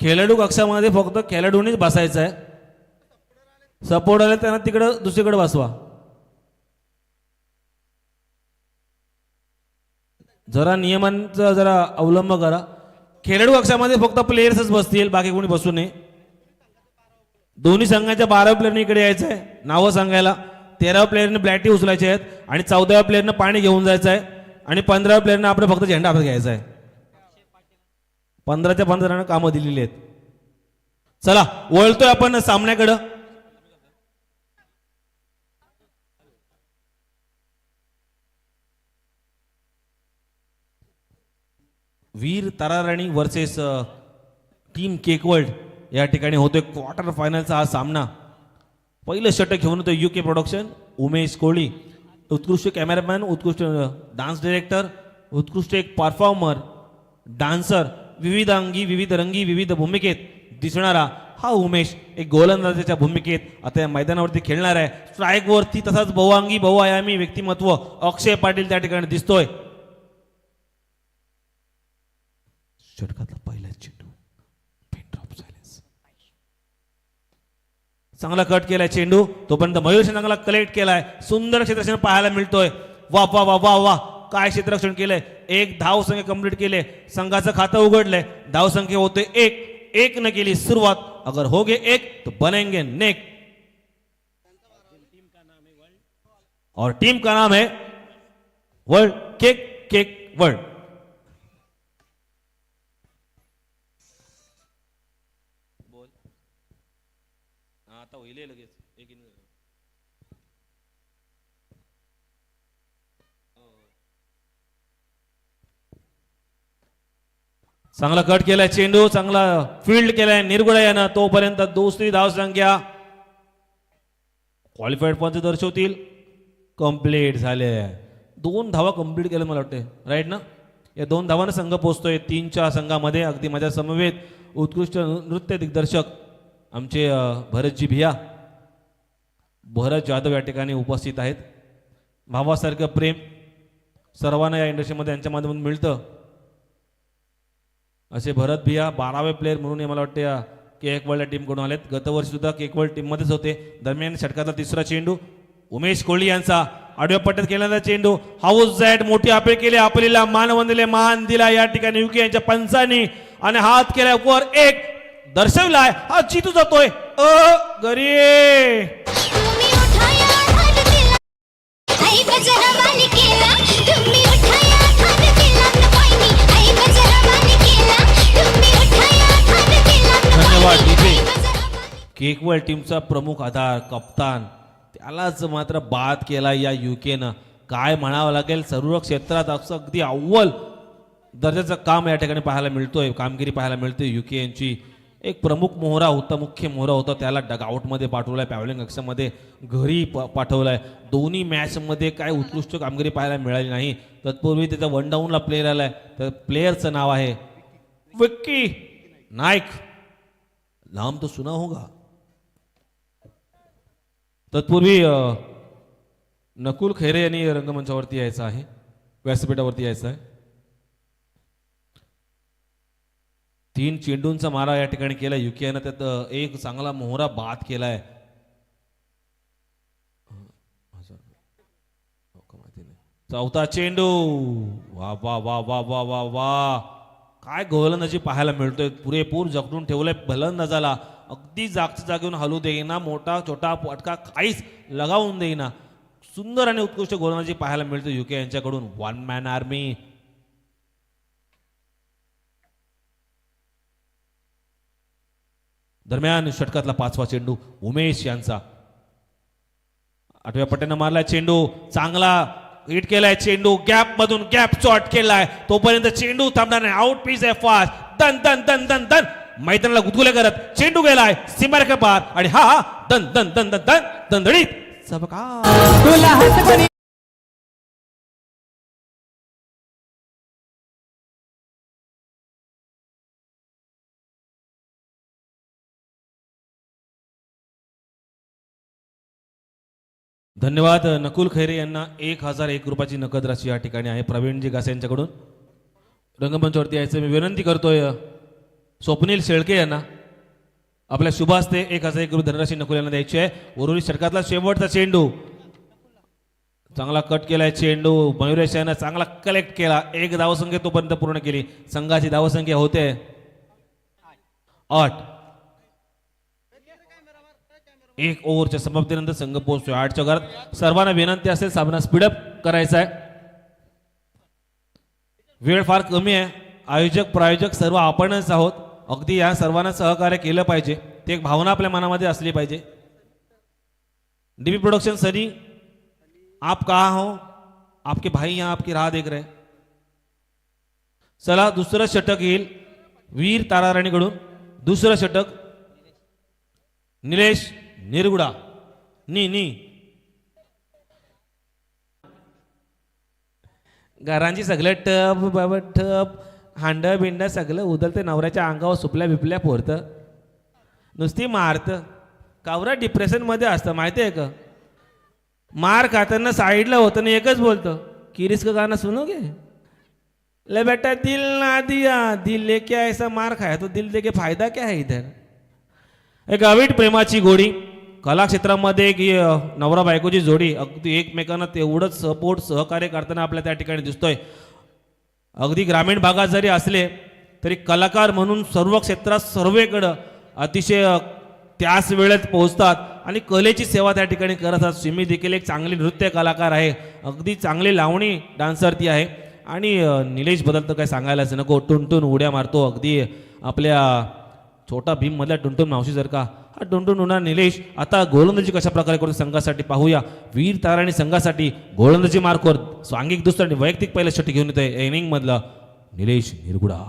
खेळाडू कक्षामध्ये फक्त खेळाडूंनीच बसायचं आहे. सपोर्ट आले त्यांना तिकडं दुसरीकडे बसवा. जरा नियमांचा जरा अवलंब करा. खेळाडू कक्षामध्ये फक्त प्लेयर्सच बसतील, बाकी कोणी बसू नये. दोन्ही संघाच्या 12 प्लेयरने इकडे यायचं आहे नावं सांगायला. 13 प्लेयरने ब्लॅटी उचलायचे आहेत आणि 14 प्लेयरने पाणी घेऊन जायचं आहे आणि 15 प्लेयरने आपलं फक्त झेंडा हातात घ्यायचा आहे. 15च्या 15 कामं दिलेली आहेत. चला वळतोय आपण सामन्याकडं. वीर ताराराणी वर्सेस टीम केकवर्ल्ड या ठिकाणी होतोय क्वार्टर फायनलचा हा सामना. पहिलं षटक घेऊन होतं युके प्रोडक्शन. उमेश कोळी उत्कृष्ट कॅमेरामॅन, उत्कृष्ट डान्स डायरेक्टर, उत्कृष्ट एक परफॉर्मर, डान्सर, विविध अंगी विविध रंगी विविध भूमिकेत दिसणारा हा उमेश एक गोलंदाजाच्या भूमिकेत आता या मैदानावरती खेळणार आहे. स्ट्राईक वरती तसाच बहुअंगी बहुआयामी व्यक्तिमत्व अक्षय पाटील त्या ठिकाणी दिसतोय. षटकातला पहिला चेंडू, पिन ड्रॉप सायलेन्स. चांगला कट केलाय चेंडू, तोपर्यंत मयूर चांगला कलेक्ट केलाय. सुंदर क्षेत्ररक्षण पाहायला मिळतोय. वा वा वा वा वा, काय क्षेत्ररक्षण केलंय. एक धाव संख्या कंप्लीट केले, संघाचं खातं उघडलंय. धाव संख्या होते 1 न केली सुरुवात. अगर होगे 1 तो बनेंगे नेक. और टीम का नाम है वर्ल्ड केक वर्ल्ड. आता होईल लगेच एक चांगला कट केलाय चेंडू, चांगला फील्ड केलाय निरगुडा यानं. तोपर्यंत दुसरी धाव संख्या क्वालिफाईड पंच दर्शवतील कंप्लीट झाले. 2 धावा कंप्लीट केल्या मला वाटते, राईट ना. या 2 धावांना संघ पोहोचतोय 3च्या संघामध्ये. अगदी माझ्या समवेत उत्कृष्ट नृत्य दिग्दर्शक आमचे भरतजी भिया, भरत जाधव या ठिकाणी उपस्थित आहेत. भावासारखं प्रेम सर्वांना या इंडस्ट्रीमध्ये यांच्या माध्यमातून मिळतं. असे भरत भिया 12वे प्लेयर म्हणून मला वाटतं केकवर्ल्ड टीमकडून आलेत. गतवर्षी सुद्धा केकवर्ल्ड टीममध्येच होते. दरम्यान षटकातला तिसरा चेंडू उमेश कोळी यांचा आडव्या पट्ट्यात केलेला चेंडू. हाऊस जॅट मोठी अपील केली, आपलीला मानवंदले मान दिला या ठिकाणी युके यांच्या पंचांनी आणि हात केला वर. एक दर्शवलाय, हा जीतू जातोय घरी. केकवर्ल्ड टीमचा प्रमुख आधार कप्तान, त्यालाच मात्र बाद केला या युकेनं. काय म्हणावं लागेल, सर्व क्षेत्रात अगदी अव्वल दर्जाचं काम या ठिकाणी पाहायला मिळतोय, कामगिरी पाहायला मिळते. युके यांची एक प्रमुख मोहरा होता, मुख्य मोहरा होता, त्याला डगआउटमध्ये पाठवलाय, पॅव्हलिंग कक्षामध्ये घरी पाठवलाय. दोन्ही मॅचमध्ये काय उत्कृष्ट कामगिरी पाहायला मिळाली नाही. तत्पूर्वी त्याचा 1 डाऊनला प्लेयर आलाय, तर प्लेयरचं नाव आहे विक्की नाईक. नाम तो सुना होगा. तत्पूर्वी नकुल खैरे यांनी रंगमंचावरती यायचं आहे, व्यासपीठावरती यायचं आहे. 3 चेंडूंचा मारा या ठिकाणी केला युके यानं, त्यात एक चांगला मोहरा बाद केलाय. चौथा चेंडू, वा वा वा वा वा वा वा, काय गोलंदाजी पाहायला मिळतोय. पुरेपूर जखडून ठेवलंय फलंदाजाला, अगदी जागच्या जागेवरून हलू देईना, मोठा छोटा पटका काहीच लगावून देईना. सुंदर आणि उत्कृष्ट गोलंदाजी पाहायला मिळते युके यांच्याकडून. 1 मॅन आर्मी. दरम्यान षटकातला 5वा चेंडू उमेश यांचा, 8व्या पट्ट्यानं मारलाय चेंडू, चांगला हिट केलाय चेंडू, गॅप मधून गॅप शॉट केलाय. तोपर्यंत चेंडू थांबणार नाही, आउट पीस आहे फास्ट. दन दन दन दन दन मैदानाला गुदगुल्या करत चेंडू गेलाय सीमारेखा पार आणि हा दन दन दन दन दन दणदणीत सबका. धन्यवाद नकुल खैरे यांना 1001 रुपयाची नकद राशी या ठिकाणी आहे प्रवीणजी घासे यांच्याकडून. रंगमंचावरती यायचं मी विनंती करतोय. स्वप्नील शेळके यांना आपल्या शुभ हस्ते 1,001 रुपये धनराशी नकुल यांना द्यायची आहे. उर्वरित षटकातला शेवटचा चेंडू चांगला कट केलाय चेंडू. मयुरेश यानं चांगला कलेक्ट केला. 1 धावसंख्या तोपर्यंत पूर्ण केली. संघाची धावसंख्या होते 8. 1 ओव्हरच्या समाप्तीनंतर संघ पोहोचतोय 8च्या घरात. सर्वांना विनंती असेल सामना स्पीडअप करायचा आहे. वेळ फार कमी आहे. आयोजक प्रायोजक सर्व आपणच आहोत. अगदी या सर्वांना सहकार्य केलं पाहिजे. ते एक भावना आपल्या मनामध्ये असली पाहिजे. डीबी प्रोडक्शन सनी आप कहाँ हो? आपके भाई यहाँ आपकी राह देख रहे. चला दुसरं षटक येईल वीर ताराराणीकडून. दुसरं षटक निलेश निरगुडा. नी घरांची सगळं टप बाबा टप हांड बिंड सगळं उदलते. नवऱ्याच्या अंगावर सुपल्या बिपल्या फोरतं. नुसती मारतं. कावरा डिप्रेशनमध्ये असतं माहिती आहे का. मार खाताना साईडला होतं ना एकच बोलतं किरिस का गाणं सुनोगे. ले बेटा दिल ना दिया दिल लेके ऐसा मार खाया तो दिल देके फायदा क्या है इधर. एक अवीट प्रेमाची गोडी. कला क्षेत्रामध्ये एक नवरा बायकोची जोडी अगदी एकमेकांना तेवढंच सपोर्ट सहकार्य करताना आपल्या त्या ठिकाणी दिसतोय. अगदी ग्रामीण भागात जरी असले तरी कलाकार म्हणून सर्व क्षेत्रात सर्वेकडं अतिशय त्याच वेळेत पोहोचतात आणि कलेची सेवा त्या ठिकाणी करत असतात. सिमी देखील एक चांगली नृत्य कलाकार आहे. अगदी चांगली लावणी डान्सर ती आहे. आणि निलेश बद्दल तर काय सांगायलाच नको. टुनटुन उड्या मारतो अगदी आपल्या छोटा भीम मधल्या टुनटुन मावशी जर का हा टुनटुन उडणार निलेश. आता गोलंदाजी कशा प्रकारे करून संघासाठी पाहूया. वीर ताराणी संघासाठी गोलंदाजी मार्कवर सांघिक दुसरा आणि वैयक्तिक पहिलं षटक घेऊन येत आहे इनिंग मधला निलेश निरगुडा.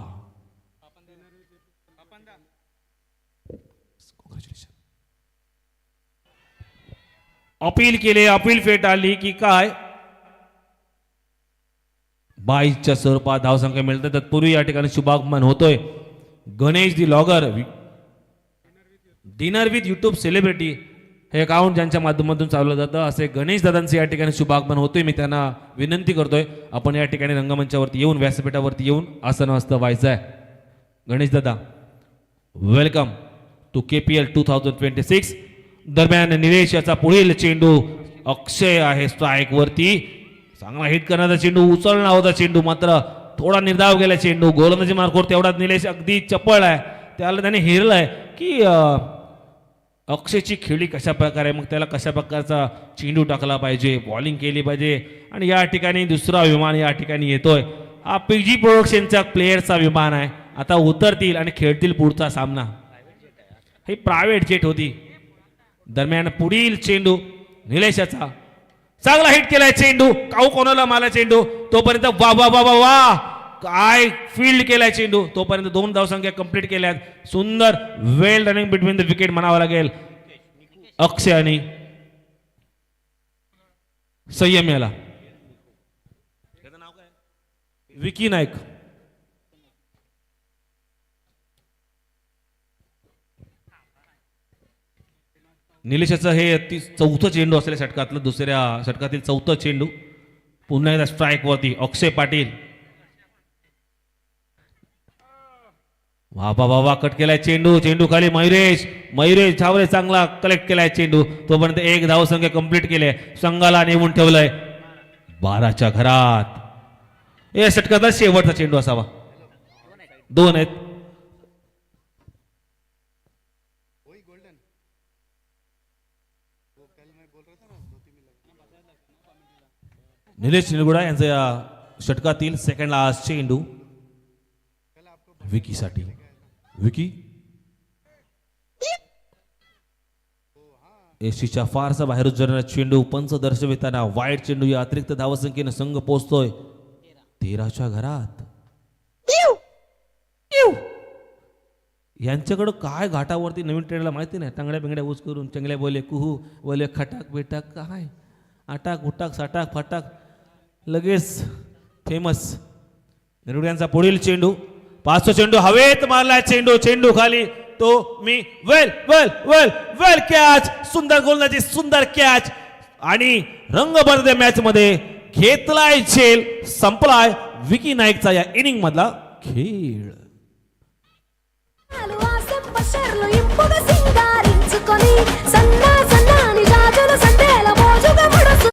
अपील केले अपील फेट आली की काय 22च्या स्वरूपात धावसंख्या मिळते. तत्पूर्वी या ठिकाणी शुभागमन होतोय Ganesh the vlogger. Dinner with YouTube celebrity हे अकाउंट ज्यांच्या माध्यमातून चालवलं जातं असे गणेश दादांचे या ठिकाणी शुभागमन होतोय. मी त्यांना विनंती करतोय आपण या ठिकाणी रंगमंचावरती येऊन व्यासपीठावरती येऊन आसन हस्त व्हायचं आहे. गणेश दादा वेलकम टू KPL 2026. दरम्यान निलेश याचा पुढील चेंडू अक्षय आहे स्ट्राईक वरती. चांगला हिट करण्याचा चेंडू उचलला होता चेंडू मात्र थोडा निर्धाव गेला चेंडू. गोलंदाजी मार्कवर तेवढाच निलेश अगदी चपळ आहे. त्याला त्याने हेरलंय की अक्षयची खेळी कशा प्रकारे मग त्याला कशा प्रकारचा चेंडू टाकला पाहिजे बॉलिंग केली पाहिजे. आणि या ठिकाणी दुसरा विमान या ठिकाणी येतोय. हा PG प्रोडक्शनचा प्लेयरचा विमान आहे. आता उतरतील आणि खेळतील पुढचा सामना. ही प्रायव्हेट जेट होती. दरम्यान पुढील चेंडू निलेशाचा चांगला हिट केलाय चेंडू. काऊ कोणाला माला चेंडू तोपर्यंत वा वा वा वा वा काय फील्ड केलाय चेंडू. तोपर्यंत 2 धावसंख्या कंप्लीट केल्यात. सुंदर वेल रनिंग बिटवीन द विकेट म्हणावं लागेल अक्षय आणि संयम याला. विकी नाईक. निलेशाचं हे 4थं चेंडू असलेल्या षटकातलं दुसऱ्या षटकातील 4थं चेंडू. पुन्हा एकदा स्ट्राईक वरती अक्षय पाटील. वा वा वा वा कट केलाय चेंडू. चेंडू खाली मयुरेश झावरे चांगला कलेक्ट केलाय चेंडू. तोपर्यंत 1 धावसंख्या कंप्लीट केले. संघाला नेऊन ठेवलंय 12च्या घरात. या षटकातला शेवटचा चेंडू असावा. 2 आहेत. निलेश निरगुडा यांचा या षटकातील सेकंड लास्ट चेंडू विकीसाठी. विकी एसीच्या फारसा बाहेर उजळणारा चेंडू पंच दर्शविताना वाईट चेंडू. या अतिरिक्त धावसंख्येने संघ पोहोचतोय 13च्या घरात. यांच्याकडं काय घाटावरती नवीन ट्रेंडला माहिती नाही. टांगड्या बिंगड्या ऊस करून चंगल्या बोले कुहू बोले खटाक बेटाक काय आटाक उटाक साटाक फटाक लगेच फेमस. निरुड्यांचा पुढील चेंडू 500 चेंडू हवेत मारला चेंडू. चेंडू खाली तो मी वेल वेल वेल वेल कॅच. सुंदर गोलंदाजी सुंदर कॅच आणि रंगबंद मॅच मध्ये घेतलाय झेल. संपलाय विकी नाईकचा या इनिंग मधला खेळ. పషర్లు ఇంపుగా సింగారించుకొని సన్నా సన్నాని జాజులు సందేల మోజుగా ముడుసు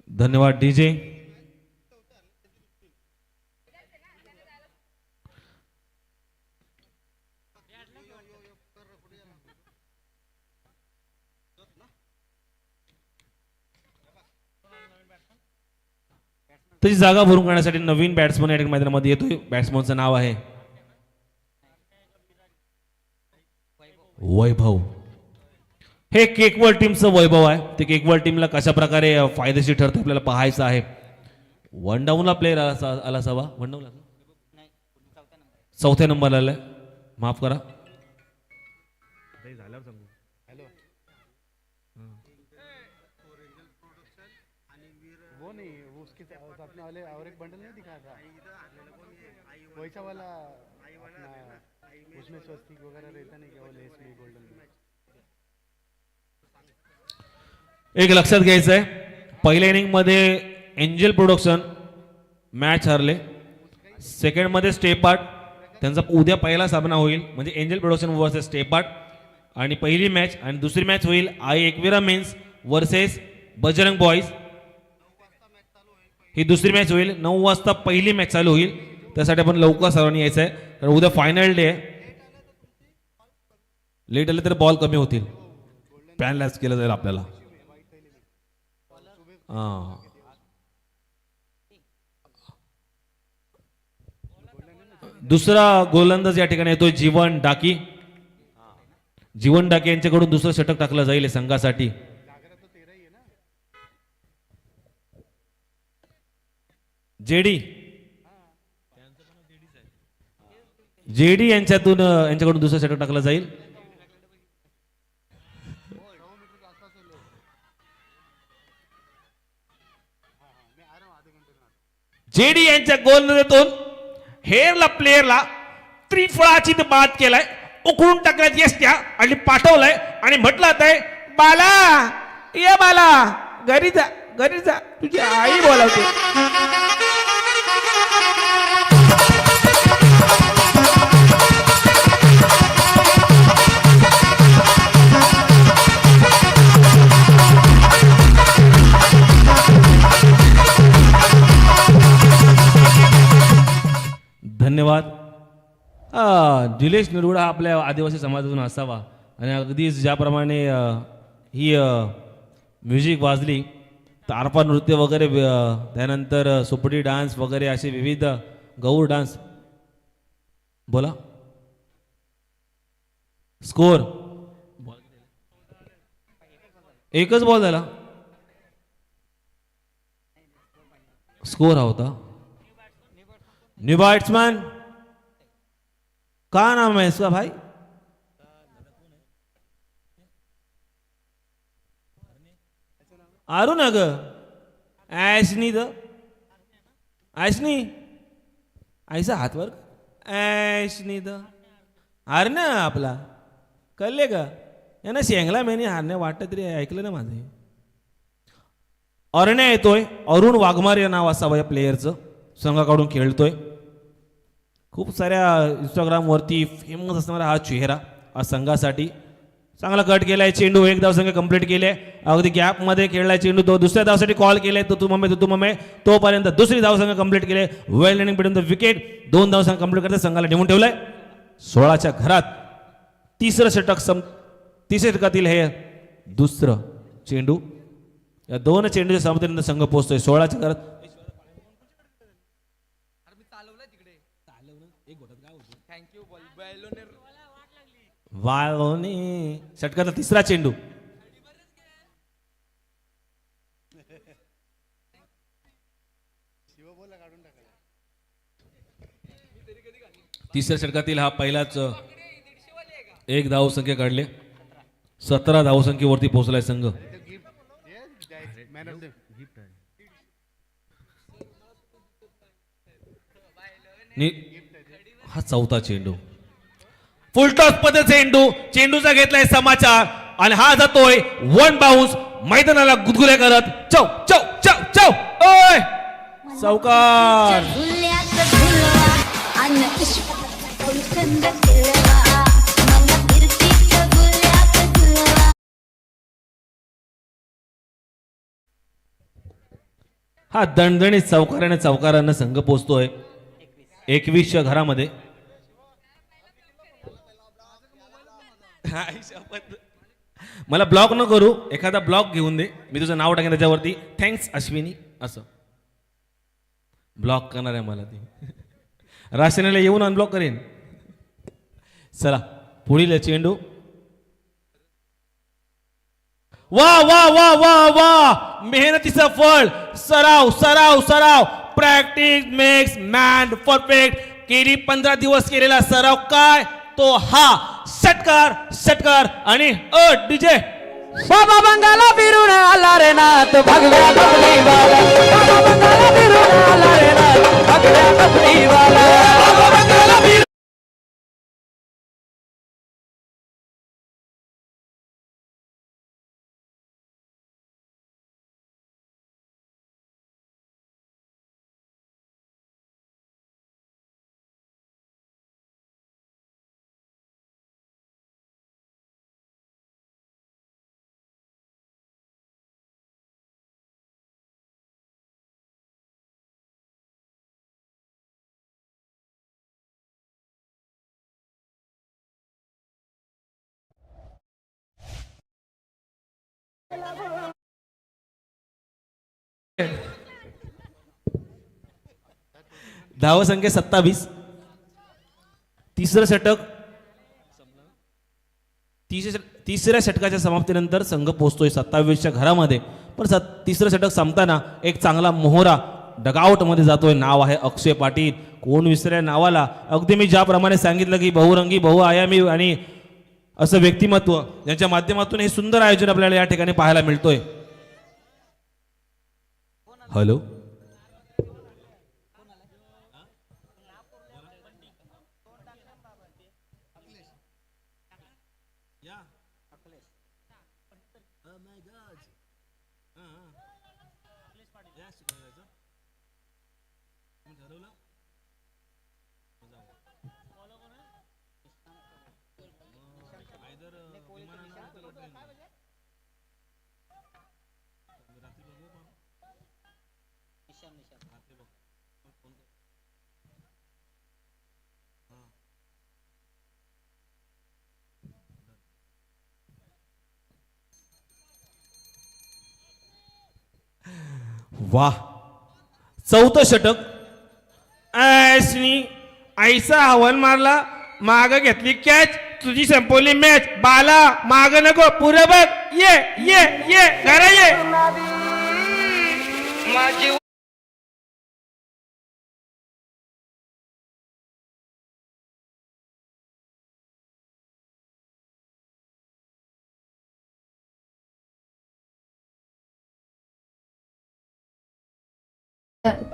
धन्यवाद डीजे. त्याची जागा भरून काढण्यासाठी नवीन बॅट्समन या मैदानामध्ये येतोय. बॅट्समनचं नाव आहे वैभव. हे केकवल टीमचं वैभव आहे. ते केकवल टीमला कशा प्रकारे फायदेशीर ठरतं आपल्याला पाहायचं आहे. वन डाऊनला प्लेअर आला असावा. वन डाऊनला चौथ्या नंबरला आलाय. माफ करा. वो नहीं वो उसके अपने वाले और एक बंडल नहीं दिखा था वैसा वाला अपना उसमें स्वस्तिक वगैरह रहता नहीं क्या वो लेस में गोल्डन में. एक लक्षात घ्यायचं आहे. पहिल्या इनिंग मध्ये एंजल प्रोडक्शन मॅच हरले. सेकंड मध्ये स्टेप आर्ट त्यांचा उद्या पहिला सामना होईल म्हणजे Angel Production versus Step Art आणि पहिली मॅच आणि दुसरी मॅच होईल Aai Ekvira mens versus Bajrang boys. ही दुसरी मॅच होईल 9 वाजता. पहिली मॅच चालू होईल त्यासाठी आपण लवकर सर्वांनी यायचं आहे कारण उद्या फायनल डे आहे. लेट आले तर बॉल कमी होतील. पॅन लॅच केलं जाईल आपल्याला. दुसरा गोलंदाज या ठिकाणी येतोय जीवन डाकी. जीवन डाकी यांच्याकडून दुसरं षटक टाकलं जाईल संघासाठी. जेडी जेडी यांच्याकडून दुसरं षटक टाकलं जाईल. जेडी यांच्या गोलंदाजातून हेरला प्लेअरला त्रिफळाची बाद केलाय. उकळून टाकल्यात यस्त्या आणि पाठवलंय आणि म्हटलं आहे बाला ये बाला घरी जा तुझी आई बोलावते. धन्यवाद. निलेश निरगुडा हा आपल्या आदिवासी समाजातून असावा आणि अगदी ज्याप्रमाणे ही म्युझिक वाजली तारपा नृत्य वगैरे त्यानंतर सुपडी डान्स वगैरे असे विविध गौर डान्स. बोला स्कोर. एकच बॉल झाला. स्कोर हा होता. न्यू बैट्समैन क्या नाम है इसका भाई? अरुण अग ऐसनी द ऐसनी ऐसा हातवर ऐसनी द अरे ना आपला कळले का यांना शेंगला मेनी हारणे वाटत तरी ऐकलं ना माझे. अरण्या येतोय. अरुण वाघमारे या नाव असावं या प्लेयरचं. संघाकडून खेळतोय. खूप साऱ्या इंस्टाग्रामवरती फेमस असणारा हा चेहरा आज संघासाठी. चांगला कट केलाय. चेंडू एक धावसंख्या कंप्लीट केले. अगदी गॅपमध्ये खेळलाय चेंडू. तो दुसऱ्या धावसाठी कॉल केले. तो तू मम्मी तोपर्यंत दुसरी धावसंख्या कंप्लीट केले. वेल रनिंग बिटवीन द विकेट. 2 धावसंख्या कंप्लीट करते संघाला निवडून ठेवलंय 16च्या घरात. तिसरं षटकातील हे दुसरं चेंडू. या 2 चेंडूच्या समतेनंतर संघ पोहोचतोय 16च्या घरात. वालोने षटकाचा तिसरा चेंडू. तिसऱ्या षटकातील हा पहिलाच एक धावसंख्या काढले. 17 धावसंख्येवरती पोहोचलाय संघ. हा चौथा चेंडू, फुलटॉस पद्धत चेंडूचा घेतलाय समाचार आणि हा जातोय वन बाउन्स मैदानाला गुदगुल्या करत. चौ चौ चौ चौ ओय चौकार. झुल्यात झुलवा अन इश्कात फुलकंद केलवा मला कीर्तीच्या झुल्यात झुलवा. हा दणदणीत चौकारानं संघ पोचतोय 21च्या घरामध्ये. मला ब्लॉक न करू, एखादा ब्लॉक घेऊन दे, मी तुझं नाव टाकेन त्याच्यावरती, थँक्स अश्विनी असं. ब्लॉक करणार आहे मला ती, राशनेला येऊन अनब्लॉक करेन. चला पुढील चेंडू. वा वा वा वा वा, मेहनतीचं फळ. सराव सराव सराव, प्रॅक्टिस मेक्स मॅन परफेक्ट. केली 15 दिवस केलेला सराव काय तो हा. षटकार षटकार आणि डीजे. बाबा बंगाला फिरून आला रे नाथ भगव्या कपडी वाला. बाबा बंगाला फिरून आला रे नाथ भगव्या कपडी वाला. बाबा बंगाला फिरून धावसंख्या 27. तिसरं षटक, तिसऱ्या षटकाच्या समाप्तीनंतर संघ पोहोचतोय 27च्या घरामध्ये. पण तिसरं षटक संपताना एक चांगला मोहरा डगआउट मध्ये जातोय. नाव आहे अक्षय पाटील. कोण विसऱ्या नावाला. अगदी मी ज्याप्रमाणे सांगितलं की बहुरंगी बहुआयामी आणि असं व्यक्तिमत्व ज्यांच्या माध्यमातून हे सुंदर आयोजन आपल्याला या ठिकाणी पाहायला मिळतोय. हॅलो, वाह, चौथं षटक. आईचा हवन मारला, माग घेतली कॅच, तुझी संपवली मॅच. बाला माग नको, पुढे बघ. ये ये ये घरा ये.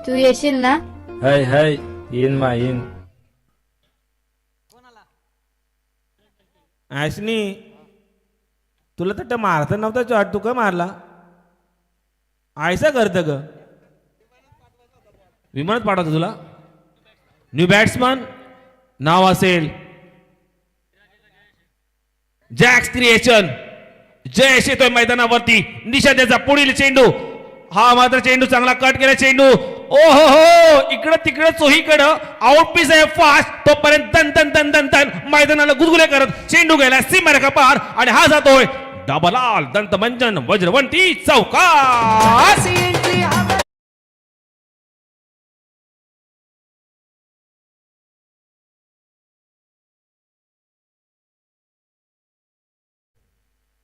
तू येशील ना? हाय हाय, येईन मा येईन. आशनी, तुला तर मारता नव्हता चॉट, तू का मारला? आयसा करत ग, विमानात पाठवतो तुला. न्यू बॅट्समन नाव असेल जॅक्स क्रिएशन. जयश येतोय मैदानावरती. निशा त्याचा पुढील चेंडू. हा मात्र चेंडू चांगला कट केला चेंडू. ओ हो हो, इकडं तिकडं चोहीकडं आउटपीस आहे फास्ट. तोपर्यंत तन तन तन तन तन मैदानाला गुदगुले करत चेंडू गेला सीमारेखा पार आणि हा जातोय डबलाल दंतमंजन वज्रवंती चौकार.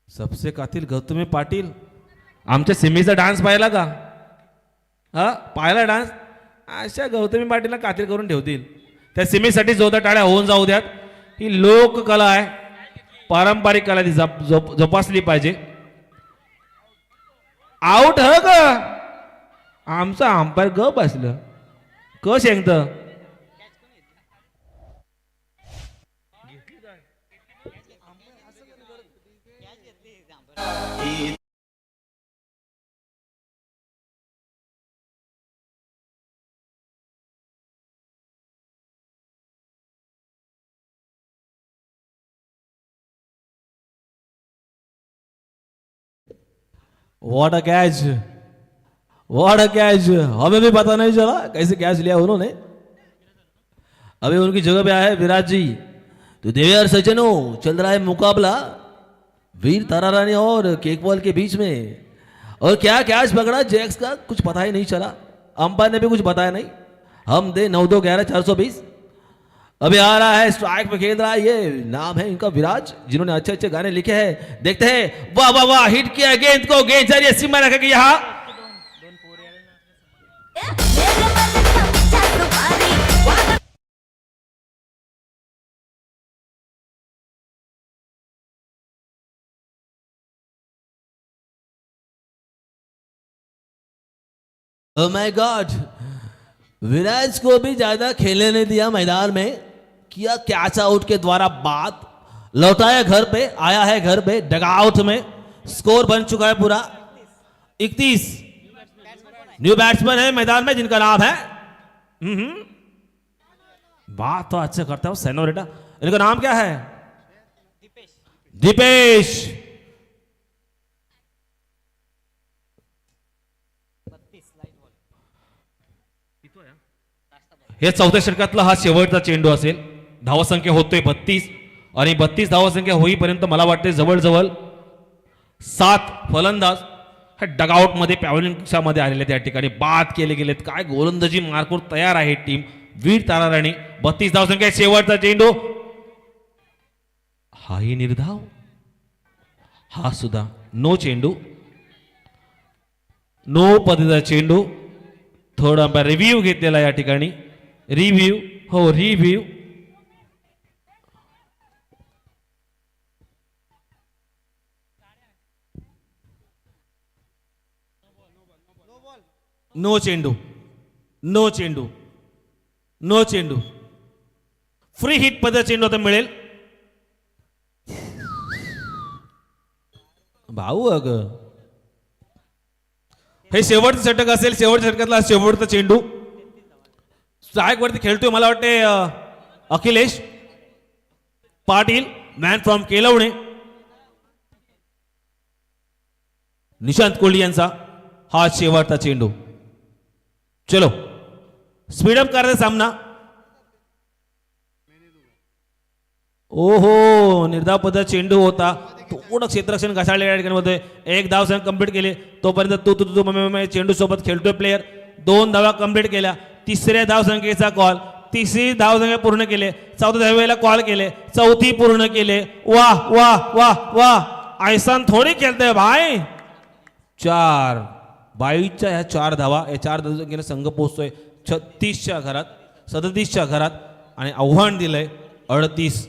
सबसे कातील गौतमी पाटील. आमच्या सिमीचा डान्स पाहिला का? हा पाहिला डान्स. अशा गौतमी पाटीलला कातील करून ठेवतील. त्या सिमीसाठी जोरदार टाळ्या होऊन जाऊ द्यात. ही लोककला आहे, पारंपरिक कला, ती जोपासली पाहिजे. आउट ह ग. आमचं अंपायर ग बसलं क शेंगत. What a catch, what a catch. हमें भी पता नहीं चला कैसे कैच लिया उन्होंने। अभी उनकी जगह पे आए विराट जी। तो देव यार सचिनो, चल रहा है मुकाबला वीर तारा रानी और केकबॉल के बीच में। और क्या कैच पकड़ा जैक्स का, कुछ पता ही नहीं चला। अंपायर ने भी कुछ बताया नहीं। हम दे 9-2-11-420। अभी आ रहा है, स्ट्राइक पे खेल रहा है, ये नाम है इनका विराज, जिन्होंने अच्छे अच्छे गाने लिखे हैं। देखते हैं, वाह वाह वाह, हिट किया गेंद को, गेंद जा रही है सीमा रखा गया यहाँ। मेरे मन का चातुकारी ओह माय गॉड, विराज को भी ज्यादा खेलने नहीं दिया मैदान में, किया कैच आउट के द्वारा बात, लौटाया घर पे, आया है घर पे डगआउट में। स्कोर बन चुका है पूरा 31। न्यू बैट्समैन है मैदान में जिनका नाम है बात तो अच्छे करता हूं सेनोरिटा। इनका नाम क्या है? दीपेश। हे चौथ्या षटकातला हा शेवटचा चेंडू असेल। धावसंख्या होतोय 32 आणि 32 धावसंख्या होईपर्यंत मला वाटते जवळजवळ 7 फलंदाज हे डगआउट मध्ये पॅव्हलियन मध्ये आलेले त्या ठिकाणी बाद केले गेलेत। काय गोलंदाजी मार्कवर तयार आहे टीम वीर तारा राणी। 32 धावसंख्या, शेवटचा चेंडू, हाही निर्धाव, हा सुद्धा नो चेंडू, नो पद्धतीचा चेंडू। थर्ड अंपायर रिव्ह्यू घेतलेला या ठिकाणी, रिव्ह्यू, हो रिव्ह्यू। नो चेंडू, नो चेंडू, नो चेंडू, फ्री हिट पद्धत चेंडू आता मिळेल। भाऊ अग हे शेवटचं षटक असेल, शेवटच्या षटकातला शेवटचा चेंडू। स्ट्राइक वरती खेळतोय मला वाटते अखिलेश पाटील, मॅन फ्रॉम केलवणे, निशांत कोहली यांचा हा शेवटचा चेंडू। चलो स्पीडअप करायचा सामना। ओहो, निर्धाव पद्धत चेंडू होता, थोडं क्षेत्ररक्षण घासाळलेल्या ठिकाणी एक धाव संघ कंप्लीट केले। तोपर्यंत तू चेंडू सोबत खेळतोय प्लेयर। 2 धावा कंप्लीट केल्या। तिसऱ्या धाव संख्येचा कॉल, तिसरी धाव संख्या पूर्ण केले। चौथ्या धावेला कॉल केले, चौथी पूर्ण केले। वाह वाह वाह वाह, ऐसान थोडी खेळतोय भाई। 4 22च्या ह्या 4 धावा, या 4 धावांनी संघ पोहोचतोय 36च्या घरात, 37च्या घरात आणि आव्हान दिलंय 38।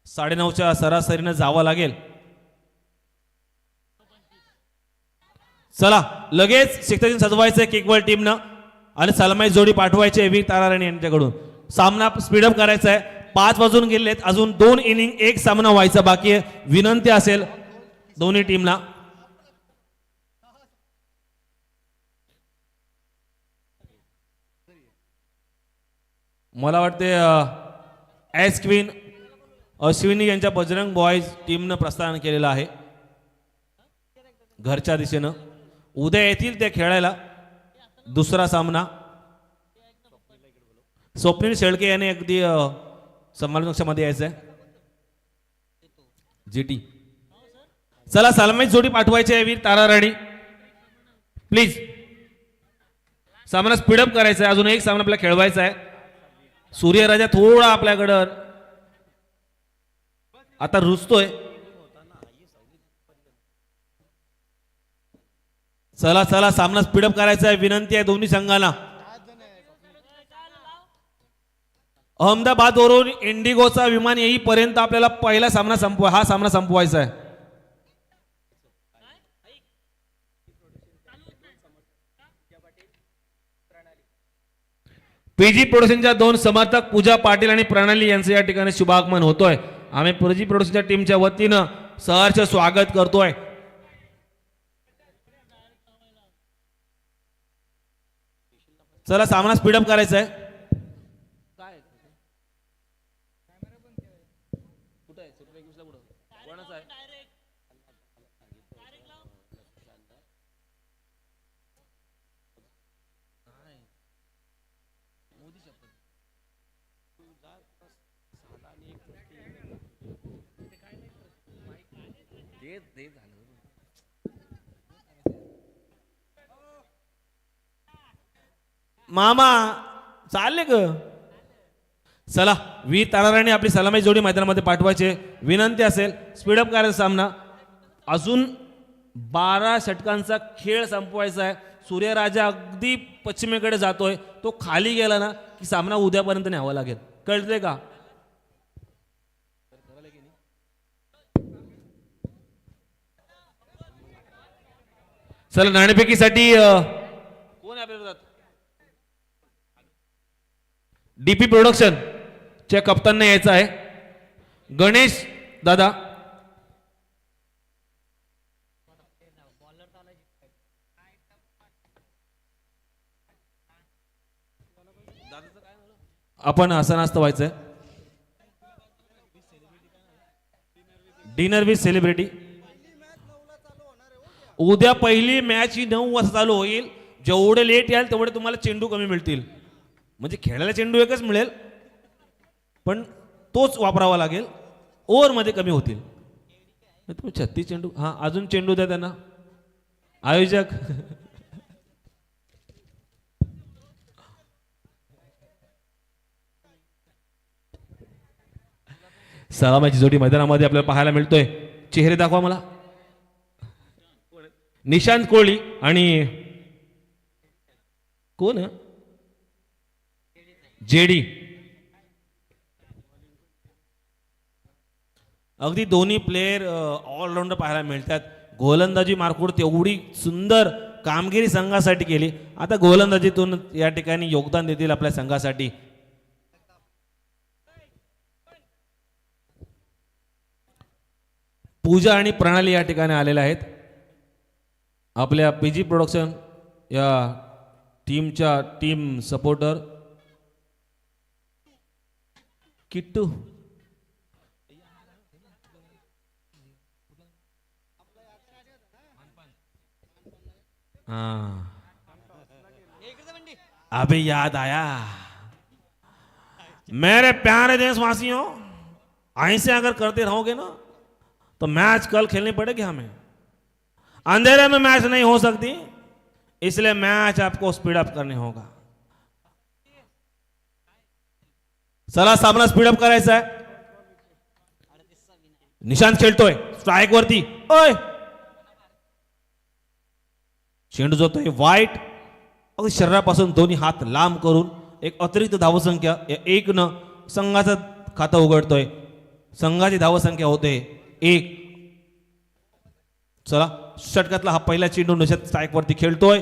9:30च्या सरासरीनं जावं लागेल। चला लगेच शिखर सजवायचंय केकबॉल टीमनं आणि सलामी जोडी पाठवायची आहे वीर तारा राणी यांच्याकडून। सामना स्पीडअप करायचा आहे। 5 वाजून गेलेत, अजून 2 इनिंग 1 सामना व्हायचा बाकी आहे। विनंती असेल दोन्ही टीमला, मला वाटते एस क्वीन अश्विनी यांच्या बजरंग बॉयज टीमनं प्रस्थान केलेलं आहे घरच्या दिशेनं। उद्या येतील ते खेळायला दुसरा सामना। स्वप्नील शेळके याने अगदी सन्मान कक्षामध्ये यायचंय जीटी। चला सलामी जोडी पाठवायची आहे वीर तारा राणी, प्लीज सामना स्पीडअप करायचा आहे। अजून एक सामना आपल्याला खेळवायचा आहे। सूर्यराजा थोडा आपल्याकडं आता रुजतोय। चला चला सामना स्पीडअप करायचा आहे, विनंती आहे दोन्ही संघांना। अहमदाबाद वरून इंडिगोचा विमान येईपर्यंत आपल्याला पहिला सामना हा सामना संपवायचा आहे। पीजी प्रोडक्शनच्या 2 समर्थक पूजा पाटील आणि प्रणाली यांचं या ठिकाणी शुभागमन होतोय। आम्ही पीजी प्रोडक्शनच्या टीमच्या वतीनं सहर्ष स्वागत करतोय. चला सामना स्पीडअप करायचा आहे. मामा चालले ग. चला वी ताराराणी आपली सलामी जोडी मैदानामध्ये पाठवायचे विनंती असेल. स्पीडअप करायचा सामना. अजून 12 षटकांचा खेळ संपवायचा आहे. सूर्यराजा अगदी पश्चिमेकडे जातोय. तो खाली गेला ना की सामना उद्यापर्यंत न्यावा लागेल. कळतंय का? चला नाणेफेकीसाठी कोण आहे आपल्या विरोधात? डीपी प्रोडक्शन च्या कप्तानने यायचं आहे. गणेश दादा. आपण आसनास्थ व्हायचंय. Dinner with celebrity. उद्या पहिली मॅच ही 9 वाजता चालू होईल. जेवढे लेट याल तेवढे तुम्हाला चेंडू कमी मिळतील. म्हणजे खेळायला चेंडू एकच मिळेल पण तोच वापरावा लागेल. ओव्हरमध्ये कमी होतील. 36 चेंडू. हा अजून चेंडू द्या त्यांना आयोजक. सलामीची जोडी मैदानामध्ये आपल्याला पाहायला मिळतोय. चेहरे दाखवा मला. निशांत कोहली आणि कोण जेडी. अगदी दोन्ही प्लेयर ऑलराऊंडर पाहायला मिळतात. गोलंदाजी मार्कूड तेवढी सुंदर कामगिरी संघासाठी केली. आता गोलंदाजीतून या ठिकाणी योगदान देतील आपल्या संघासाठी. पूजा आणि प्रणाली या ठिकाणी आलेल्या आहेत. आपल्या पीजी प्रोडक्शन या टीमच्या टीम सपोर्टर. किट्टू हाँ अभी याद आया. मेरे प्यारे देशवासियों, ऐसे अगर करते रहोगे ना तो मैच कल खेलनी पड़ेगी हमें. अंधेरे में मैच नहीं हो सकती, इसलिए मैच आपको स्पीड अप करने होगा. चला सामना स्पीडअप करायचा आहे. निशांत खेळतोय स्ट्राइक वरती. ओय चेंडू जातोय वाईट. अगदी शरीरापासून दोन्ही हात लांब करून एक अतिरिक्त धावसंख्या 1 न संघाचं खातं उघडतोय. संघाची धावसंख्या होते 1. चला षटकातला हा पहिला चेंडू निशांत स्ट्राइक वरती खेळतोय.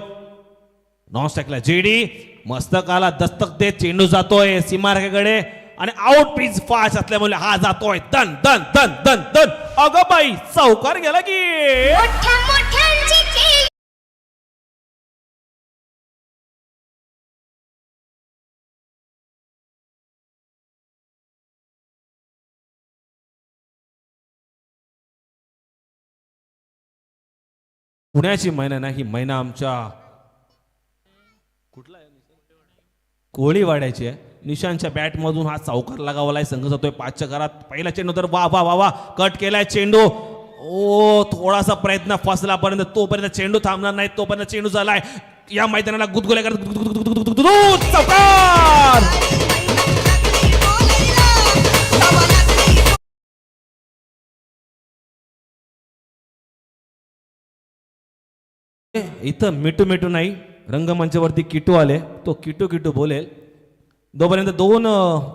नॉन स्ट्राइकला जेडी मस्तकाला दस्तक देत चेंडू जातोय सीमारेषेकडे आणि आउट पिच फास्ट असल्यामुळे हा जातोय दन दन दन दन दन. अगं बाई चौकार गेला की. पुण्याची मैना नाही, मैना आमच्या कुठला आहे कोळीवाड्याची आहे. निशांतच्या बॅट मधून हा चौकार लगावलाय. संघ जातोय 5च्या घरात. पहिला चेंडू तर वा वा वा वा कट केलाय चेंडू. ओ थोडासा प्रयत्न फसला पर्यंत तोपर्यंत चेंडू थांबणार नाही. तोपर्यंत चेंडू झालाय या मैदानाला गुदगुल्या करत चौकार. इथं मिठू मिठू नाही, रंगमंचावरती किटू आले. तो किटू किटू बोलेल. तोपर्यंत 2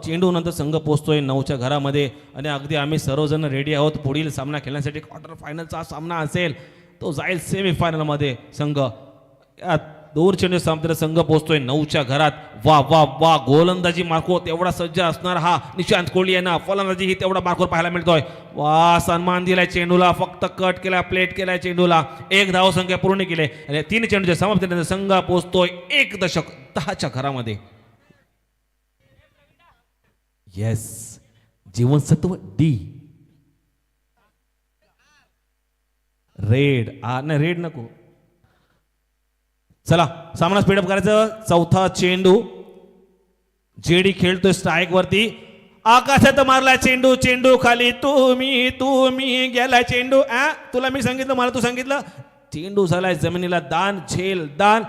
चेंडू नंतर संघ पोहोचतोय 9च्या घरामध्ये आणि अगदी आम्ही सर्वजण रेडी आहोत पुढील सामना खेळण्यासाठी. क्वार्टर फायनलचा सामना असेल तो जाईल सेमीफायनलमध्ये. संघ यात 2 चेंडू सामने संघ पोहोचतोय 9च्या घरात. वा वा वा, गोलंदाजी मार्को तेवढा सज्ज असणार हा निशांत कोहली यांना, फलंदाजी ही तेवढा मार्कोर पाहायला मिळतोय. वा, सन्मान दिलाय चेंडूला, फक्त कट केला, प्लेट केलाय चेंडूला. 1 धाव संख्या पूर्ण केले आणि 3 चेंडूच्या समाप्तीनंतर संघ पोहोचतोय 1 दशक 10च्या घरामध्ये. येस, जीवनसत्व डी. रेड नाही, रेड नको. चला सामना स्पीडअप करायचं. 4था चेंडू, जेडी खेळतोय स्ट्राईक वरती, आकाशात मारलाय चेंडू, चेंडू खाली, तुम्ही गेलाय चेंडू. तुला मी सांगितलं, मला तू सांगितलं. चेंडू झालाय जमिनीला दान, झेल दान.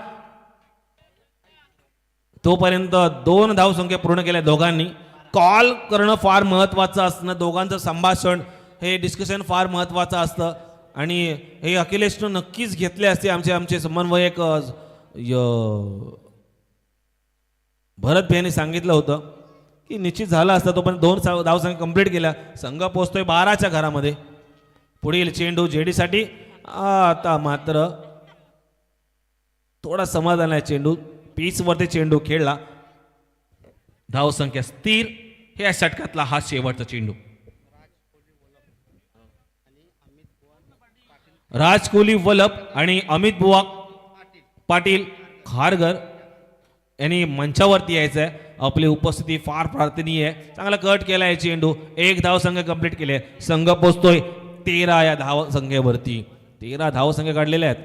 तोपर्यंत 2 धाव संख्या पूर्ण केल्या दोघांनी. कॉल करणं फार महत्वाचं असतं, दोघांचं संभाषण, हे डिस्कशन फार महत्वाचं असतं आणि हे अखिलेशनं नक्कीच घेतले असते. आमचे समन्वयक भरत भाईंनी सांगितलं होतं की निश्चित झालं असतं. तोपर्यंत 2 धावसंख्या कंप्लीट केल्या. संघ पोहोचतोय 12च्या घरामध्ये. पुढील चेंडू जेडीसाठी. आता मात्र थोडा समाधान आहे. चेंडू पीचवरती चेंडू खेळला. धावसंख्या स्थिर. हे या षटकातला हा शेवटचा चेंडू. राज कोहली वलप आणि अमित बुवा पाटील खारगर यांनी मंचावरती यायचं आहे. आपली उपस्थिती फार प्रार्थनीय आहे. चांगला कट केलाय चेंडू. 1 धाव संख्या कंप्लीट केले. संघ पोचतोय 13 या धाव संख्येवरती. 13 धाव संख्या काढलेल्या आहेत.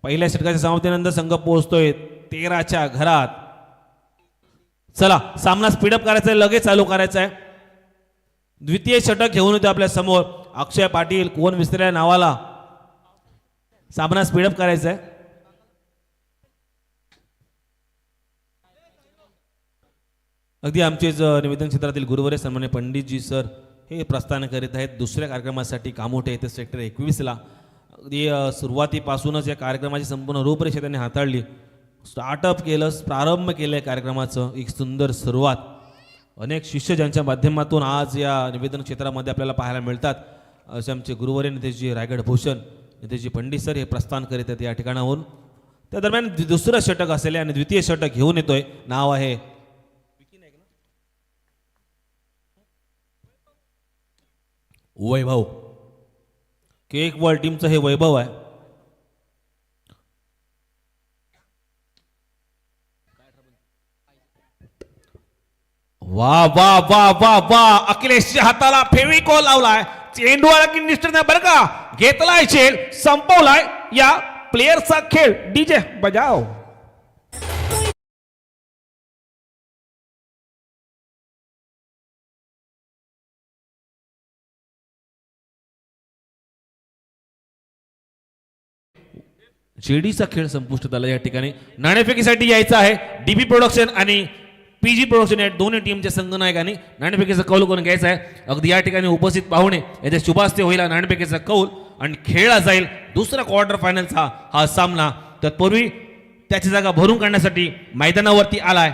पहिल्या षटकाच्या समाप्तीनंतर संघ पोहोचतोय 13च्या घरात. चला सामना स्पीडअप करायचा आहे, लगेच चालू करायचा आहे. द्वितीय षटक घेऊन येतो आपल्या समोर अक्षय पाटील. कोण विसरल्या नावाला. सामना स्पीडअप करायचा आहे. अगदी आमचेच निवेदन क्षेत्रातील गुरुवर्य सन्मान्य पंडितजी सर हे प्रस्थान करीत आहेत दुसऱ्या कार्यक्रमासाठी कामोठे येथे सेक्टर 21ला. अगदी सुरुवातीपासूनच या कार्यक्रमाची संपूर्ण रूपरेषा त्यांनी हाताळली. स्टार्टअप केलं, प्रारंभ केलं कार्यक्रमाचं. एक सुंदर सुरुवात. अनेक शिष्य ज्यांच्या माध्यमातून आज या निवेदन क्षेत्रामध्ये आपल्याला पाहायला मिळतात असे आमचे गुरुवर्य नितेशजी रायगड भूषण, नितेशजी पंडित सर हे प्रस्थान करीत आहेत या ठिकाणाहून. त्या दरम्यान दुसरं षटक असेल आणि द्वितीय षटक घेऊन येतोय. नाव आहे वैभव. केक वर्ल्ड टीमचं हे वैभव आहे. वा वा वा वा वा, अखिलेशच्या हाताला फेविकॉल लावलाय. चेंडू आला की निष्ठा नाही बरं का. घेतलाय चेल, संपवलाय या प्लेयरचा खेळ. डीजे बजाव. जेडीचा खेळ संपुष्टात आला. या ठिकाणी नाणेफेकीसाठी यायचं आहे. डीबी प्रोडक्शन आणि पीजी प्रोडक्शन या दोन्ही टीमच्या संघनायकांनी नाणेफेकीचा कौल करून घ्यायचा आहे. अगदी या ठिकाणी उपस्थित पाहुणे याच्या शुभास्ते होईल नाणेफेकीचा कौल आणि खेळला जाईल दुसरा क्वार्टर फायनलचा हा सामना. तत्पूर्वी त्याची जागा भरून काढण्यासाठी मैदानावरती आलाय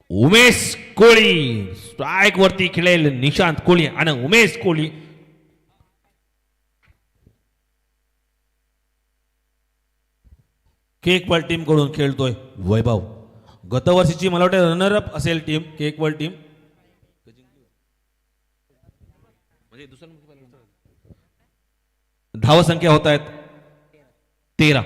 उमेश कोहली. स्ट्राईक वरती खेळेल निशांत कोहली आणि Umesh Kohli. Cake world team कडून खेळतोय वैभव. गतवर्षीची मला वाटतं रनरअप असेल टीम केक वर्ल्ड टीम. धाव संख्या होत आहेत 13.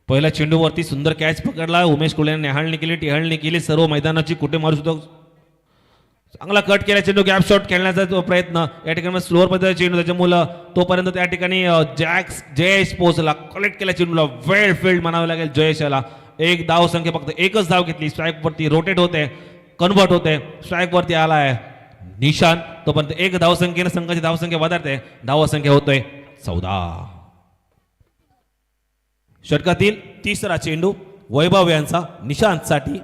पहिल्या चेंडूवरती सुंदर कॅच पकडला उमेश कोहलीने. नेहाळणी केली, टिहाळणी केली, सर्व मैदानाची कुठे मारू शकतो. चांगला कट केला चेंडू. गॅप शॉट खेळण्याचा तो प्रयत्न. या ठिकाणी स्लोअर पद्धतीचा चेंडू त्याच्यामुळे तोपर्यंत त्या ठिकाणी जयेश पोहोचला. कलेक्ट केला चेंडूला. वेल फील्ड म्हणावं लागेल जयेशाला. 1 धाव संख्या फक्त 1च धाव घेतली. स्ट्राईक वरती रोटेट होते, कन्वर्ट होते. स्ट्राईक वरती आलाय निशांत. तोपर्यंत 1 धाव संख्येने संघाची धाव संख्या वाढते. धाव संख्या होतोय 14. षटकातील तिसरा चेंडू वैभव यांचा निशांत साठी.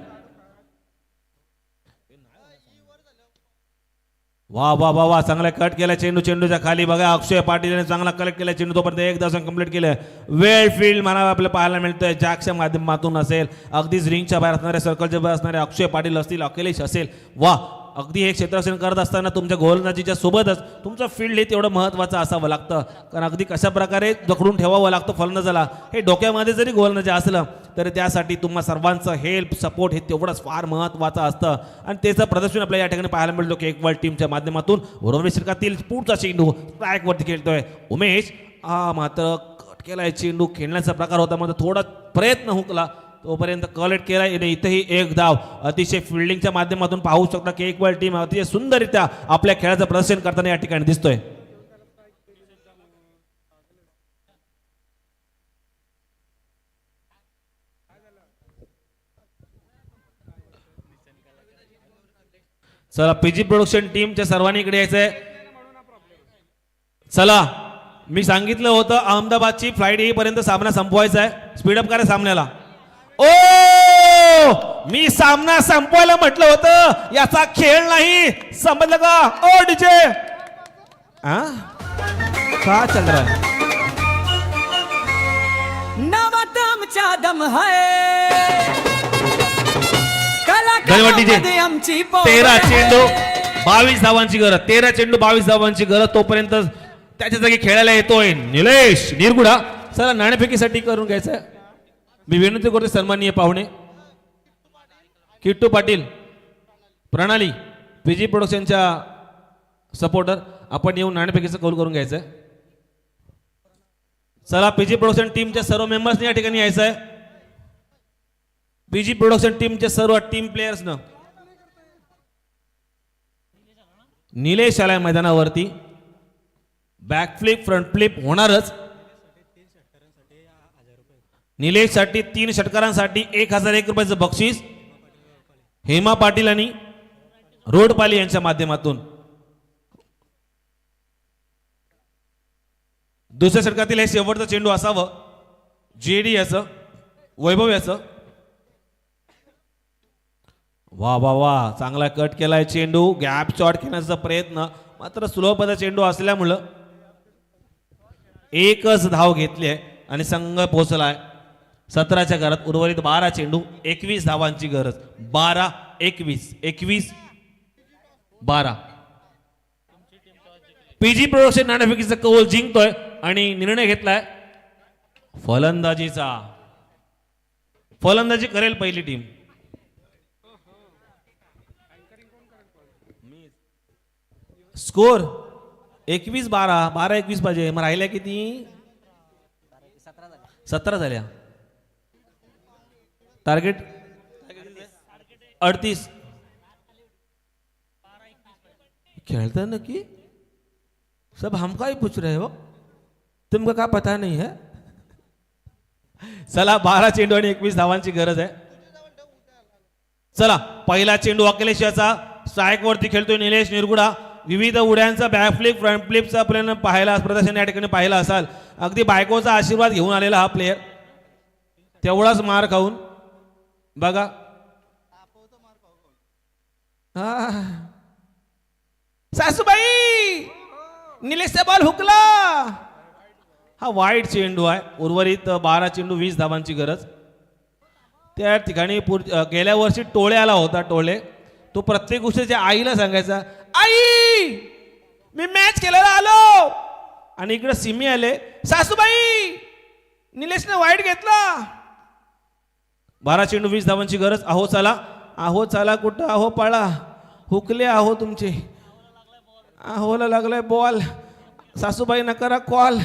वा वा वा वा, चांगला कट केला चेंडू. चेंडूच्या खाली बघा अक्षय पाटील यांनी चांगला कलेक्ट केला चेंडू. तोपर्यंत 1 धाव कंप्लीट केलं. वेल फील्ड म्हणावं आपल्याला पाहायला मिळतंय. जॅकच्या माध्यमातून असेल, अगदीच रिंगच्या बाहेर असणारे, सर्कलच्या बाहेर असणारे अक्षय पाटील असतील, अखिलेश असेल. वा, अगदी हे क्षेत्ररक्षण करत असताना तुमच्या गोलंदाजीच्या सोबतच तुमचं फील्ड हे तेवढं महत्त्वाचं असावं लागतं. कारण अगदी कशा प्रकारे जखडून ठेवावं लागतं फलंदाजाला हे डोक्यामध्ये जरी गोलंदाजी असलं तरी त्यासाठी तुम्हा सर्वांचं हेल्प सपोर्ट हे तेवढंच फार महत्त्वाचं असतं. आणि त्याचं प्रदर्शन आपल्याला या ठिकाणी पाहायला मिळतो की एक वर्ल्ड टीमच्या माध्यमातून उर्वरित षटकातील पुढचा चेंडू स्ट्राईकवरती खेळतोय उमेश. मात्र कट केलाय चेंडू, खेळण्याचा प्रकार होता मात्र थोडा प्रयत्न हुकला तोपर्यंत कलेक्ट केला. इथेही एक धाव अतिशय फिल्डिंगच्या माध्यमातून पाहू शकता की एक वर्ल्ड टीम अतिशय सुंदररित्या आपल्या खेळाचं प्रदर्शन करताना या ठिकाणी दिसतोय. चला पीजी प्रोडक्शन टीमच्या सर्वांनी इकडे यायचंय. चला मी सांगितलं होतं अहमदाबादची फ्लाईट येईपर्यंत सामना संपवायचा आहे. स्पीडअप करा सामन्याला. ओ मी सामना संपवायला म्हटलं होतं, याचा खेळ नाही समजलं का? ओ डीजे का चल रहा है? नावात आमच्या दम है धन्यवाद डीजे. कलाकारांमध्ये आमची 13 चेंडू 22 धावांची गरज. 13 चेंडू 22 धावांची गरज. तोपर्यंत त्याच्या जागी खेळायला येतोय निलेश निरगुडा. चला नाणेफेकीसाठी करून घ्यायचं. मी विनंती करतो सन्माननीय पाहुणे किट्टू पाटील प्रणाली पीजी प्रोडक्शनच्या सपोर्टर आपण येऊन नाणेफेकीचं कौल करून घ्यायचं. चला पीजी प्रोडक्शन टीमच्या सर्व मेंबर्सनी या ठिकाणी यायचं आहे. पीजी प्रोडक्शन टीमच्या सर्व टीम प्लेयर्सनं निलेश आलाय मैदानावरती. बॅकफ्लिप फ्रंट फ्लिप होणारच. निलेशसाठी 3 षटकारांसाठी 1001 रुपयाचं बक्षीस हेमा पाटील आणि रोडपाली यांच्या माध्यमातून. दुसऱ्या षटकातील हे शेवटचं चेंडू असावं. जेडी याचं वैभव याचं. वा वा वा चांगला कट केलाय चेंडू. गॅप शॉट खेळण्याचा प्रयत्न मात्र सुलभपदा चेंडू असल्यामुळं एकच धाव घेतली आहे आणि संघ पोहोचलाय 17च्या घरात. उर्वरित 12 चेंडू 21 धावांची गरज. 12 21 21 12. पीजी प्रोडक्शन नाणेफेकीचा कौल जिंकतोय आणि निर्णय घेतलाय फलंदाजीचा. फलंदाजी करेल पहिली टीम. स्कोर 21-12 12-21 पाहिजे. मग राहिल्या किती? 17 झाल्या. टारगेट 38. खेलते हैं ना कि सब हमका ही पूछ रहे हो, तुमको का पता नहीं है. चला 12 चेंडू आणि 21 धावांची गरज आहे. चला पहिला चेंडू अखिलेशाचा स्ट्राईक वरती खेळतोय निलेश निरगुडा. विविध उड्यांचा बॅकफ्लिप फ्रंट फ्लिपचा प्लेन पाहायला प्रदर्शन या ठिकाणी पाहिला असाल. अगदी बायकोचा आशीर्वाद घेऊन आलेला हा प्लेयर. तेवढाच मार खाऊन बघा. सासूबाई निलेशचा बॉल हुकला. हा वाईट चेंडू आहे. उर्वरित 12 चेंडू 20 धावांची गरज. त्या ठिकाणी गेल्या वर्षी टोळे आला होता. टोळे तो प्रत्येक गोष्टीच्या आईला सांगायचा, आई मी मॅच खेळायला आलो. आणि इकडे सिमी आले, सासूबाई निलेशने वाईट घेतला. 12 चेंडू 20 धावांची गरज. अहो चला कुठं अहो पळा. हुकले अहो तुमचे. अहोला लागलाय बॉल. सासूबाई नकरा कॉल.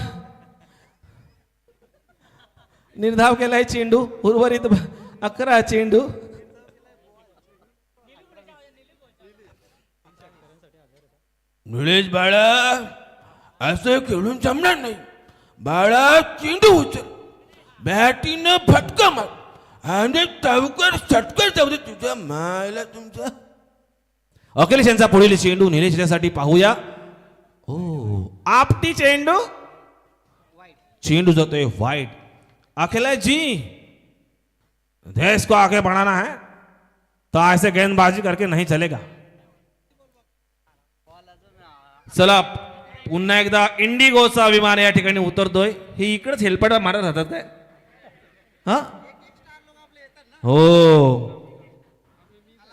निर्धाव केलाय चेंडू. उर्वरित 11 चेंडू. निलेश बाळा असं खेळून जमणार नाही. बाळा चेंडू उचल, बॅटीनं फटका मार आणि चौकर षटकर जाऊ दे तुझ्या मायला तुमच्या. अखिलेश यांचा पुढील चेंडू निलेश यासाठी पाहूया. ओ आपटी चेंडू. चेंडू जातोय वाईट. अखिलेश जी देश को आगे बढ़ाना है तो ऐसे गेंदबाजी करके नहीं चलेगा. चला पुन्हा एकदा इंडिगोचा विमान या ठिकाणी उतरतोय. हे इकडेच हेल्पट मारत राहतात काय? हा हो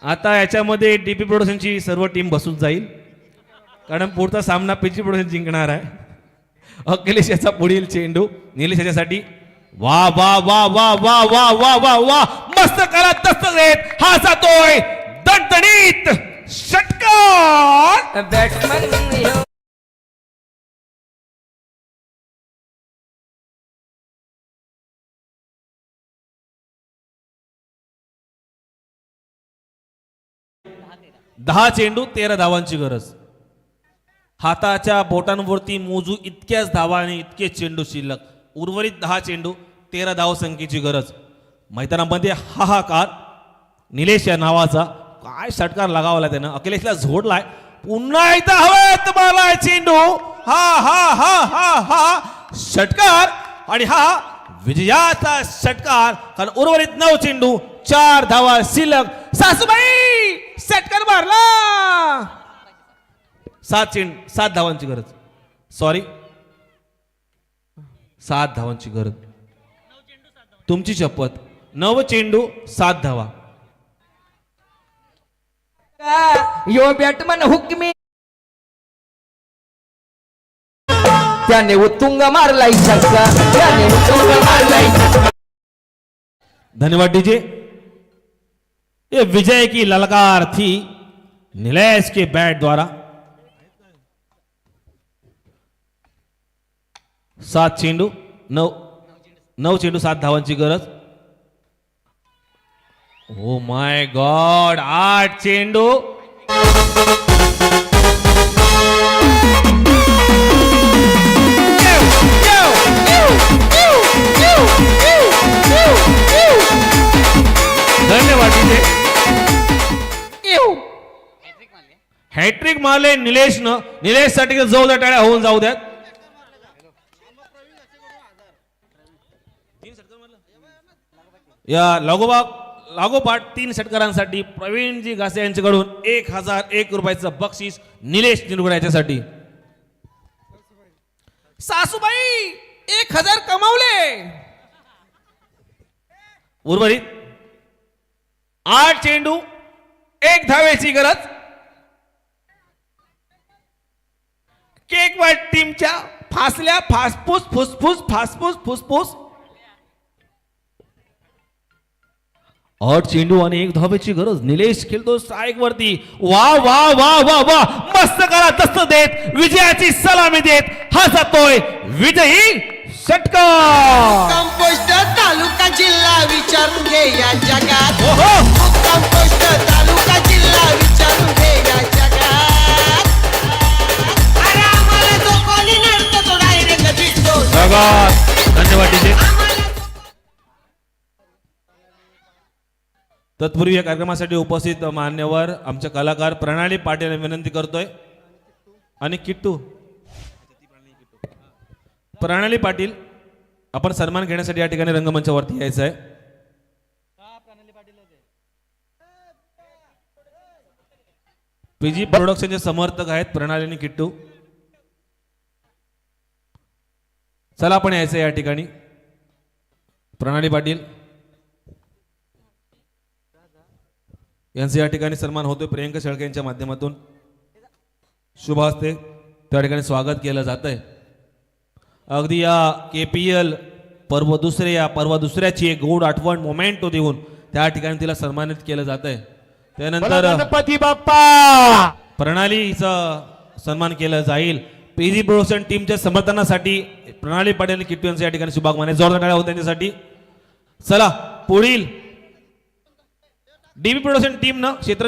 आता याच्यामध्ये डीपी प्रोडक्शनची सर्व टीम बसून जाईल, कारण पुढचा सामना पीजी प्रोडक्शन जिंकणार आहे. अखिलेश याचा पुढील चेंडू निलेश याच्यासाठी. वा वा वा वा वा वा वा वा वा, मस्त करा दस्त देत हा जातोय दणदणीत षटकार. बॅट्समन 10 चेंडू 13 धावांची गरज. हाताच्या बोटांवरती मोजू इतक्याच धावा आणि इतके चेंडू शिल्लक. उर्वरित 10 चेंडू 13 धावसंख्येची गरज. मैदानामध्ये हाहाकार. निलेश या नावाचा काय षटकार लगावला त्यानं, अखिलेशला झोडलाय. पुन्हा एकदा हवेत मारलाय चेंडू. हा हा हा हा हा षटकार आणि हा विजयाचा षटकार. कारण उर्वरित 9 चेंडू 4 धावा शिल्लक. सासूबाई षटकार मारला. 7 धावांची गरज. सॉरी 7 धावांची गरज. तुमची शपथ. 9 चेंडू 7 धावा. यो बॅटमन हुकमी त्याने उत्तुंग मारलाय छक्का. त्याने उत्तुंग मारलाय छक्का. धन्यवाद डीजे. ये विजय की ललकार थी निलेश के बैट द्वारा. 7 चेंडू 9 चेंडू 7 धावांची गरज. ओ माय गॉड 8 चेंडू. धन्यवाद डीजे. हॅट्रिक मारले निलेशनं. निलेशसाठी जोरदार टाळ्या होऊन जाऊ द्यात. या लागोपाठ 3 षटकारांसाठी प्रवीणजी घासे यांच्याकडून 1001 रुपयाचं बक्षीस निलेश निरगुडे याच्यासाठी. सासूबाई 1000 कमावले. उर्वरित 8 चेंडू 1 धावेची गरज. केकवाट टीमच्या फासल्या फासफूस फुसफुस फासफूस फुसफुस. 8 चेंडू आणि 1 धावेची गरज. निलेश खेळतो स्ट्राईक वरती. वा वा वा वा वा, मस्त करा दस्त देत विजयाची सलामी देत हा जातोय विजयी षटकार. कंपोस्ट तालुका जिल्हा विचारून घे या जगात. ओहो, कंपोस्ट तालुका जिल्हा विचारून घे या जगात. अरे आम्हाला तो कोणी नडतो तो डायरेक्ट दिसतो. धन्यवाद डीजे. तत्पूर्वी या कार्यक्रमासाठी उपस्थित मान्यवर आमचे कलाकार प्रणाली पाटील यांना विनंती करतोय. आणि किट्टू प्रणाली पाटील आपण सन्मान घेण्यासाठी या ठिकाणी रंगमंचावरती यायचं आहे. पीजी प्रोडक्शनचे समर्थक आहेत प्रणाली आणि किट्टू. चला आपण यायचं या ठिकाणी. प्रणाली पाटील यांचे या ठिकाणी सन्मान होतोय प्रियंका शेळके यांच्या माध्यमातून. शुभ हस्ते त्या ठिकाणी स्वागत केलं जात आहे. अगदी या KPL पर्व दुसऱ्याची एक गोड आठवण मोमेंटो देऊन त्या ठिकाणी तिला सन्मानित केलं जात आहे. त्यानंतर गणपती बाप्पा प्रणालीचा सन्मान केला जाईल. पीजी प्रोडक्शन टीमच्या समर्थनासाठी प्रणाली पाटील आणि किट्टू यांचे या ठिकाणी शुभागमन. जोरदार टाळ्या होत्या त्यांच्यासाठी. चला पुढील डीबी प्रोडक्शन टीमनं क्षेत्र